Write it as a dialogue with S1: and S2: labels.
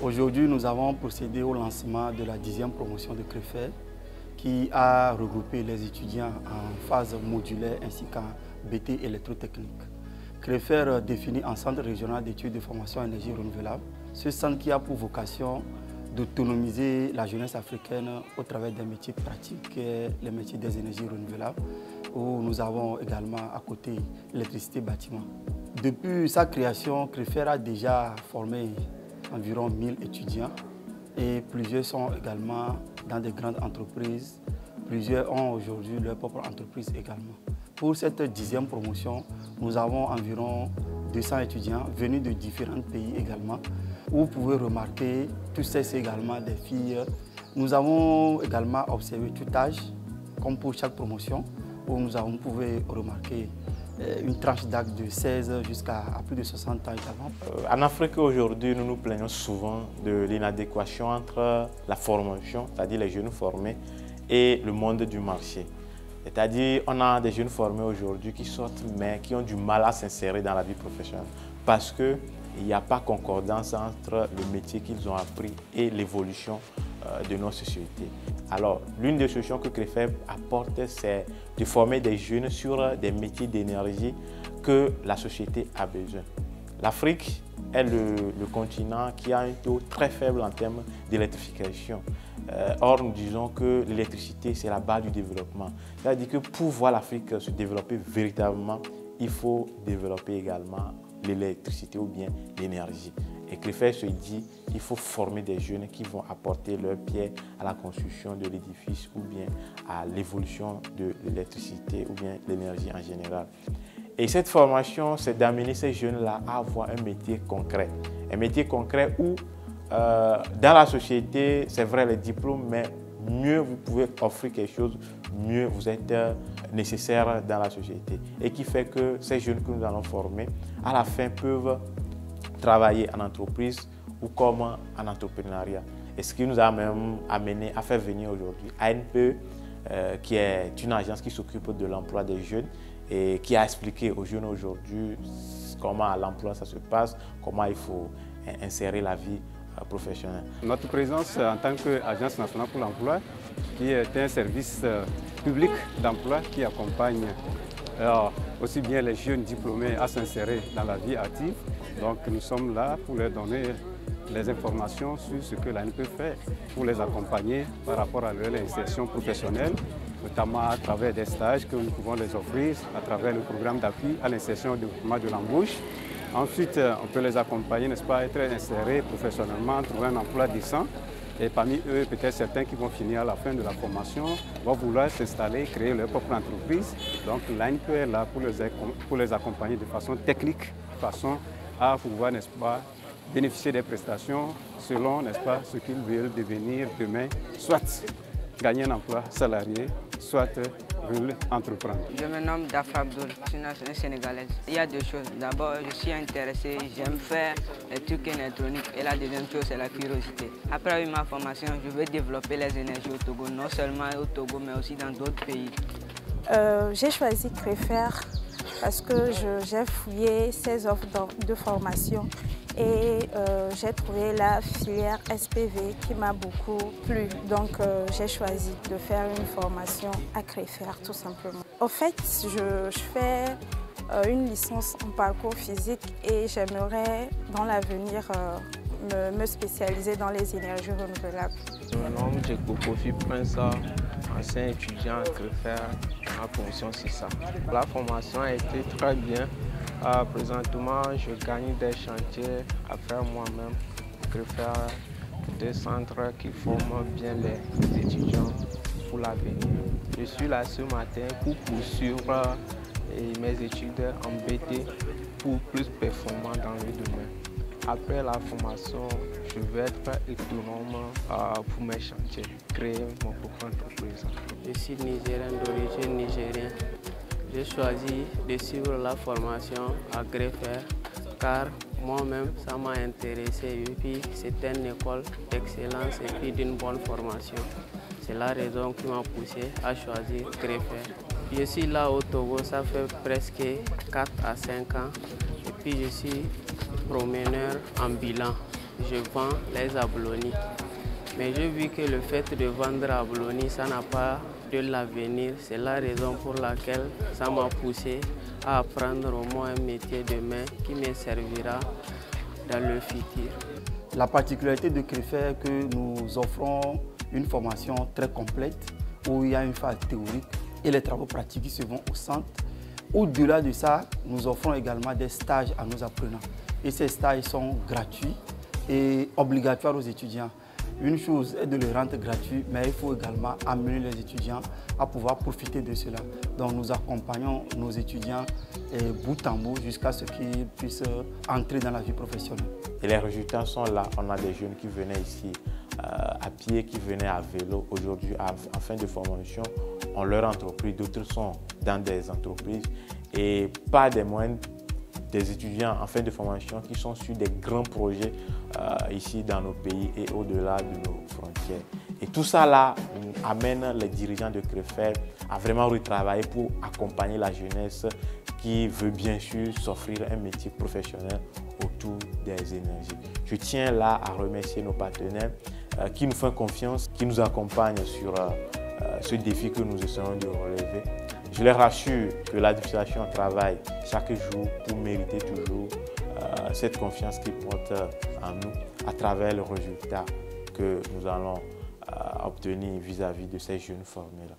S1: Aujourd'hui, nous avons procédé au lancement de la 10e promotion de CREFER qui a regroupé les étudiants en phase modulaire ainsi qu'en BT électrotechnique. CREFER définit un centre régional d'études de formation à énergie renouvelable. Ce centre qui a pour vocation d'autonomiser la jeunesse africaine au travers des métiers pratiques, les métiers des énergies renouvelables, où nous avons également à côté l'électricité bâtiment. Depuis sa création, CREFER a déjà formé environ 1000 étudiants et plusieurs sont également dans des grandes entreprises. Plusieurs ont aujourd'hui leur propre entreprise également. Pour cette 10e promotion, nous avons environ 200 étudiants venus de différents pays également. Vous pouvez remarquer, tous ces c'est également des filles. Nous avons également observé tout âge, comme pour chaque promotion, où vous pouvez remarquer une tranche d'âge de 16 jusqu'à plus de 60 ans également.
S2: En Afrique aujourd'hui, nous nous plaignons souvent de l'inadéquation entre la formation, c'est-à-dire les jeunes formés, et le monde du marché. C'est-à-dire on a des jeunes formés aujourd'hui qui sortent mais qui ont du mal à s'insérer dans la vie professionnelle parce qu'il n'y a pas concordance entre le métier qu'ils ont appris et l'évolution de nos sociétés. Alors, l'une des solutions que CREFER apporte, c'est de former des jeunes sur des métiers d'énergie que la société a besoin. L'Afrique est le continent qui a un taux très faible en termes d'électrification. Or, nous disons que l'électricité, c'est la base du développement. C'est-à-dire que pour voir l'Afrique se développer véritablement, il faut développer également l'électricité ou bien l'énergie. Et CREFER se dit qu'il faut former des jeunes qui vont apporter leur pierre à la construction de l'édifice ou bien à l'évolution de l'électricité ou bien l'énergie en général. Et cette formation, c'est d'amener ces jeunes-là à avoir un métier concret. Un métier concret où, dans la société, c'est vrai les diplômes, mais mieux vous pouvez offrir quelque chose, mieux vous êtes nécessaire dans la société. Et qui fait que ces jeunes que nous allons former, à la fin, peuvent travailler en entreprise ou comme en entrepreneuriat. Et ce qui nous a même amené à faire venir aujourd'hui ANPE, qui est une agence qui s'occupe de l'emploi des jeunes et qui a expliqué aux jeunes aujourd'hui comment à l'emploi ça se passe, comment il faut insérer la vie professionnelle.
S3: Notre présence en tant qu'Agence nationale pour l'emploi, qui est un service public d'emploi qui accompagne aussi bien les jeunes diplômés à s'insérer dans la vie active. Donc nous sommes là pour leur donner les informations sur ce que l'ANPE fait, pour les accompagner par rapport à leur insertion professionnelle, notamment à travers des stages que nous pouvons les offrir, à travers le programme d'appui à l'insertion et au développement de l'embauche. Ensuite, on peut les accompagner, n'est-ce pas, être insérés professionnellement, trouver un emploi décent. Et parmi eux, peut-être certains qui vont finir à la fin de la formation, vont vouloir s'installer, créer leur propre entreprise. Donc l'ANPE est là pour les accompagner de façon technique, de façon à pouvoir, n'est-ce pas, bénéficier des prestations selon, n'est-ce pas, ce qu'ils veulent devenir demain, soit gagner un emploi salarié, soit veulent entreprendre.
S4: Je me nomme Dafa Abdoul, je suis nationale sénégalaise. Il y a deux choses. D'abord, je suis intéressé, j'aime faire les trucs électroniques et la deuxième chose, c'est la curiosité. Après ma formation, je veux développer les énergies au Togo, non seulement au Togo, mais aussi dans d'autres pays.
S5: J'ai choisi CREFER parce que j'ai fouillé ces offres de formation et j'ai trouvé la filière SPV qui m'a beaucoup plu. Donc j'ai choisi de faire une formation à CREFER tout simplement. Au fait, je fais une licence en parcours physique et j'aimerais dans l'avenir me spécialiser dans les énergies renouvelables.
S6: Mon nom est Kofi Prinsa, ancien étudiant à CREFER en promotion CISA. La formation a été très bien. Présentement, je gagne des chantiers à faire moi-même. CREFER, des centres qui forment bien les étudiants pour l'avenir. Je suis là ce matin pour poursuivre mes études en BT pour plus performant dans le domaine. Après la formation, je vais être autonome pour mes chantiers, créer mon propre entreprise.
S7: Je suis nigérien d'origine nigérienne. J'ai choisi de suivre la formation à CREFER car moi-même ça m'a intéressé et puis c'est une école d'excellence et puis d'une bonne formation. C'est la raison qui m'a poussé à choisir CREFER. Je suis là au Togo, ça fait presque 4 à 5 ans et puis je suis promeneur ambulant. je vends les ablonis. Mais j'ai vu que le fait de vendre ablonis, ça n'a pas de l'avenir. C'est la raison pour laquelle ça m'a poussé à apprendre au moins un métier de main qui me servira dans le futur.
S1: La particularité de CREFER est que nous offrons une formation très complète où il y a une phase théorique et les travaux pratiques qui se font au centre. Au-delà de ça, nous offrons également des stages à nos apprenants. Et ces stages sont gratuits et obligatoires aux étudiants. Une chose est de les rendre gratuits, mais il faut également amener les étudiants à pouvoir profiter de cela. Donc nous accompagnons nos étudiants bout en bout jusqu'à ce qu'ils puissent entrer dans la vie professionnelle.
S2: Et les résultats sont là. On a des jeunes qui venaient ici à pied, qui venaient à vélo. Aujourd'hui, en fin de formation, on leur entreprise. D'autres sont dans des entreprises et pas des moindres, des étudiants en fin de formation qui sont sur des grands projets ici dans nos pays et au-delà de nos frontières. Et tout ça là amène les dirigeants de CREFER à vraiment retravailler pour accompagner la jeunesse qui veut bien sûr s'offrir un métier professionnel autour des énergies. Je tiens là à remercier nos partenaires qui nous font confiance, qui nous accompagnent sur ce défi que nous essayons de relever. Je les rassure que l'administration travaille chaque jour pour mériter toujours cette confiance qu'ils portent en nous à travers le résultat que nous allons obtenir vis-à-vis de ces jeunes formés-là.